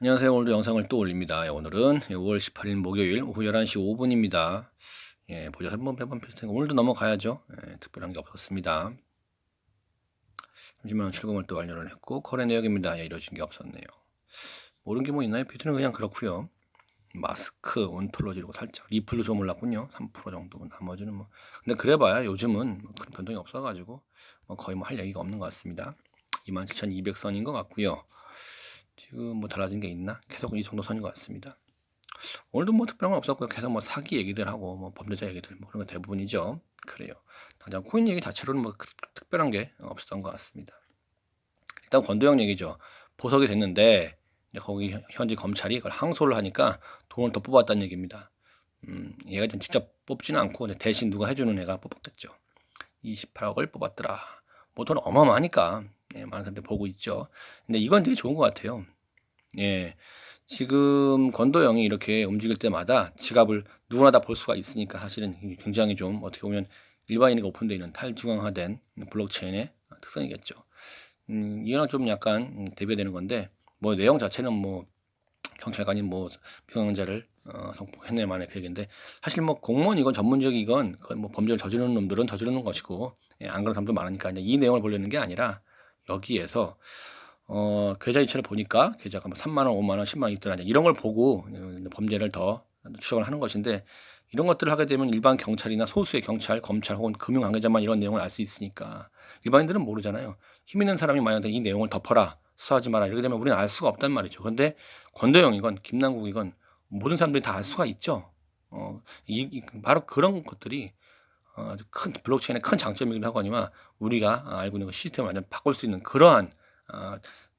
안녕하세요. 오늘도 영상을 또 올립니다. 오늘은 5월 18일 목요일 오후 11시 5분입니다. 보자 한번 매번 비슷한 거 오늘도 넘어가야죠. 특별한 게 없었습니다. 잠시만 출금을 또 완료를 했고 거래 내역입니다. 이루어진 게 없었네요. 모르는 게 뭐 있나요? 비트는 그냥 그렇고요. 마스크, 온톨로지로 살짝 리플로 좀 올랐군요. 3% 정도. 나머지는 뭐 근데 그래봐야 요즘은 큰 변동이 없어가지고 거의 뭐 할 얘기가 없는 것 같습니다. 27,200선인 것 같고요. 지금 뭐 달라진 게 있나? 계속 이 정도 선인 것 같습니다. 오늘도 뭐 특별한 건 없었고요. 계속 뭐 사기 얘기들 하고 뭐 범죄자 얘기들 뭐 그런 거 대부분이죠. 그래요. 당장 코인 얘기 자체로는 뭐 특별한 게 없었던 것 같습니다. 일단 권도형 얘기죠. 보석이 됐는데 이제 거기 현지 검찰이 그걸 항소를 하니까 돈을 더 뽑았다는 얘기입니다. 얘가 좀 직접 뽑지는 않고 대신 누가 해주는 애가 뽑았겠죠. 28억을 뽑았더라. 뭐 돈 어마어마하니까 많은 사람들이 보고 있죠. 근데 이건 되게 좋은 것 같아요. 예. 지금 권도형이 이렇게 움직일 때마다 지갑을 누구나 다 볼 수가 있으니까 사실은 굉장히 좀 어떻게 보면 일반인에게 오픈되어 있는 탈중앙화된 블록체인의 특성이겠죠. 이거는 좀 약간 대비되는 건데 뭐 내용 자체는 뭐 경찰관이 뭐 피해자를 성폭행내 만의 그 얘기인데 사실 뭐 공무원이건 전문직이건 뭐 범죄를 저지르는 놈들은 저지르는 것이고 안 그런 사람도 많으니까 이 내용을 보려는 게 아니라 여기에서 계좌 이체를 보니까 계좌가 뭐 3만 원, 5만 원, 10만 원 있더라 이런 걸 보고 범죄를 더 추적을 하는 것인데 이런 것들을 하게 되면 일반 경찰이나 소수의 경찰, 검찰 혹은 금융 관계자만 이런 내용을 알 수 있으니까 일반인들은 모르잖아요. 힘 있는 사람이 만약에 이 내용을 덮어라, 수사하지 마라 이렇게 되면 우리는 알 수가 없단 말이죠. 그런데 권도영이건 김남국이건 모든 사람들이 다 알 수가 있죠. 바로 그런 것들이 아주 큰 블록체인의 큰 장점이기도 하거니와 우리가 알고 있는 그 시스템을 완전 바꿀 수 있는 그러한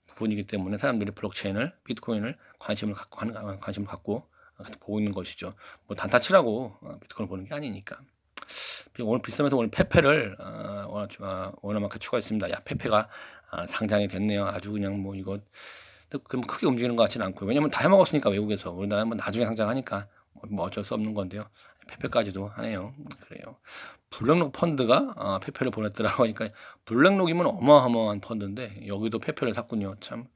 부분이기 때문에 사람들이 블록체인을 비트코인을 관심을 갖고 보고 있는 것이죠. 뭐 단타 치라고 비트코인을 보는 게 아니니까. 오늘 비싸면서 오늘 페페를 워낙 추가했습니다. 야 페페가 상장이 됐네요. 아주 그냥 뭐 이거 그럼 크게 움직이는 것 같지는 않고요. 왜냐면 다 해먹었으니까 외국에서 우리나라는 뭐 나중에 상장하니까 뭐 어쩔 수 없는 건데요. 페페까지도 하네요. 그래요. 블랙록 펀드가 페페를 보냈더라고 하니까 블랙록이면 어마어마한 펀드인데 여기도 페페를 샀군요. 참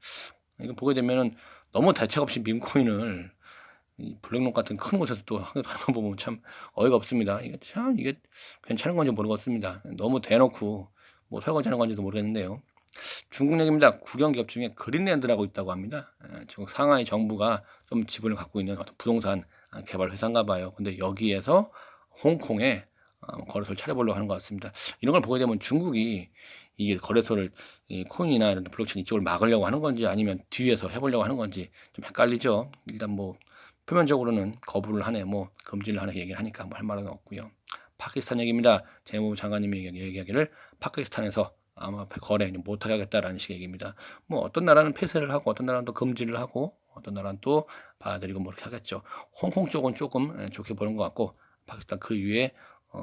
이거 보게 되면은 너무 대책 없이 밈코인을 이 블랙록 같은 큰 곳에서 또 하는 거 보면 참 어이가 없습니다. 이게 괜찮은 건지 모르겠습니다. 너무 대놓고 뭐 설거지하는 건지도 모르겠는데요. 중국 얘기입니다. 국영 기업 중에 그린랜드라고 있다고 합니다. 중국 상하이 정부가 좀 지분을 갖고 있는 어떤 부동산 개발 회사인가 봐요. 근데 여기에서 홍콩에 거래소를 차려보려고 하는 것 같습니다. 이런 걸 보게 되면 중국이 이게 거래소를 이 코인이나 이런 블록체인 이쪽을 막으려고 하는 건지 아니면 뒤에서 해보려고 하는 건지 좀 헷갈리죠. 일단 뭐 표면적으로는 거부를 하네, 뭐 금지를 하네 얘기를 하니까 뭐 할 말은 없고요. 파키스탄 얘기입니다. 재무부 장관님이 얘기하기를 파키스탄에서 아마 거래 못하게 하겠다라는 식의 얘기입니다. 뭐 어떤 나라는 폐쇄를 하고 어떤 나라는 또 금지를 하고 어떤 나라는 또 받아들이고 뭐 이렇게 하겠죠. 홍콩 쪽은 조금 좋게 보는 것 같고 파키스탄 그 위에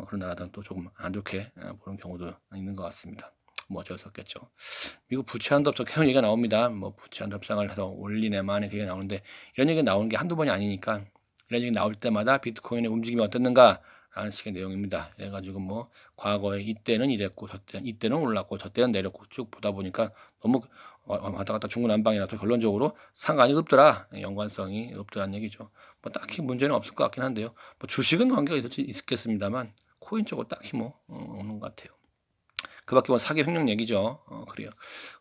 그런 나라들은 또 조금 안 좋게 보는 경우도 있는 것 같습니다. 뭐 어쩔 수 없겠죠. 미국 부채 한도 협상 계속 얘기가 나옵니다. 뭐 부채 한도 협상을 해서 올리네 마네 그 얘기가 나오는데 이런 얘기가 나오는 게 한두 번이 아니니까 이런 얘기 나올 때마다 비트코인의 움직임이 어땠는가 라는 식의 내용입니다. 그래가지고 뭐 과거에 이때는 이랬고 이때는 올랐고 저때는 내렸고 쭉 보다 보니까 너무 왔다 갔다 중구난방이라서 결론적으로 상관이 없더라. 연관성이 없더라는 얘기죠. 뭐 딱히 문제는 없을 것 같긴 한데요. 뭐 주식은 관계가 있겠습니다만 코인 쪽은 딱히 뭐 없는 것 같아요. 그 밖에 뭐 사기 횡령 얘기죠. 그래요.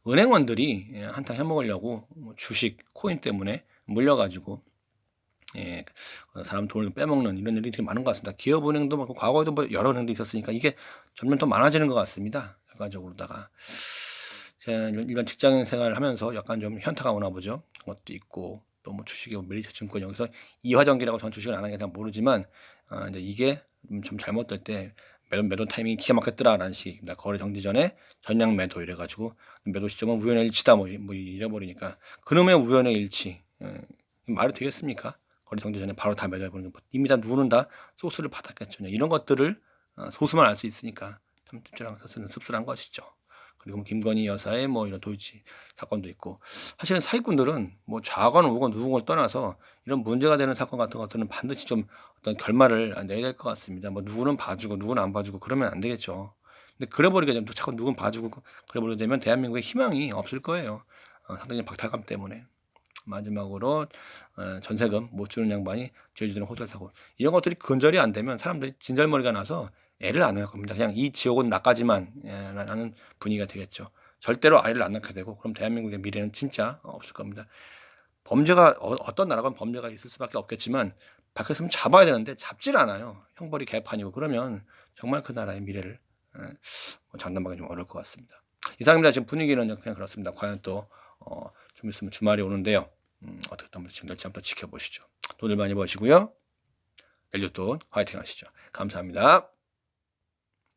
은행원들이 한탕 해먹으려고 뭐 주식, 코인 때문에 물려가지고 예, 사람 돈을 빼먹는 이런 일이 되게 많은 것 같습니다. 기업은행도 뭐 과거에도 뭐 여러 은행도 있었으니까 이게 점점 더 많아지는 것 같습니다. 결과적으로다가 제가 일반 직장인 생활을 하면서 약간 좀 현타가 오나 보죠. 그것도 있고 또 뭐 주식이 뭐 메리츠 증권 여기서 이화전기라고 전 주식을 안 하게 잘 모르지만 이제 이게 좀 잘못될 때 매도 타이밍이 기가 막혔더라라는 식입니다. 거래 정지 전에 전량 매도 이래가지고 매도 시점은 우연의 일치다 뭐 이래버리니까 그놈의 우연의 일치 말이 되겠습니까? 거래 정지 전에 바로 다 매도해버리는 거 이미 다 누구는 다 소스를 받았겠죠. 이런 것들을 소수만 알 수 있으니까 참 찝찝한 것은 씁쓸한 것이죠. 그리고 뭐 김건희 여사의 뭐 이런 도이치 사건도 있고 사실은 사기꾼들은 뭐 좌건 우건 누군가를 떠나서 이런 문제가 되는 사건 같은 것들은 반드시 좀 어떤 결말을 내야 될 것 같습니다. 뭐 누구는 봐주고 누구는 안 봐주고 그러면 안 되겠죠. 근데 그래버리게 되면 또 자꾸 누군 봐주고 그래버리게 되면 대한민국에 희망이 없을 거예요. 상대적인 박탈감 때문에. 마지막으로 전세금 못 주는 양반이 제주도는 호텔 사고, 이런 것들이 근절이 안 되면 사람들이 진절머리가 나서 애를 안 낳을 겁니다. 그냥 이 지옥은 나까지만 라는 분위기가 되겠죠. 절대로 아이를 안 낳게 되고, 그럼 대한민국의 미래는 진짜 없을 겁니다. 범죄가 어떤 나라건 범죄가 있을 수밖에 없겠지만 밝혔으면 잡아야 되는데 잡질 않아요. 형벌이 개판이고. 그러면 정말 그 나라의 미래를 장담하기 좀 어려울 것 같습니다. 이상입니다. 지금 분위기는 그냥 그렇습니다. 과연 또 좀 있으면 주말이 오는데요. 어떻게 또 한번 진행될지 한번 지켜보시죠. 돈을 많이 버시고요. 내일도 또 화이팅 하시죠. 감사합니다.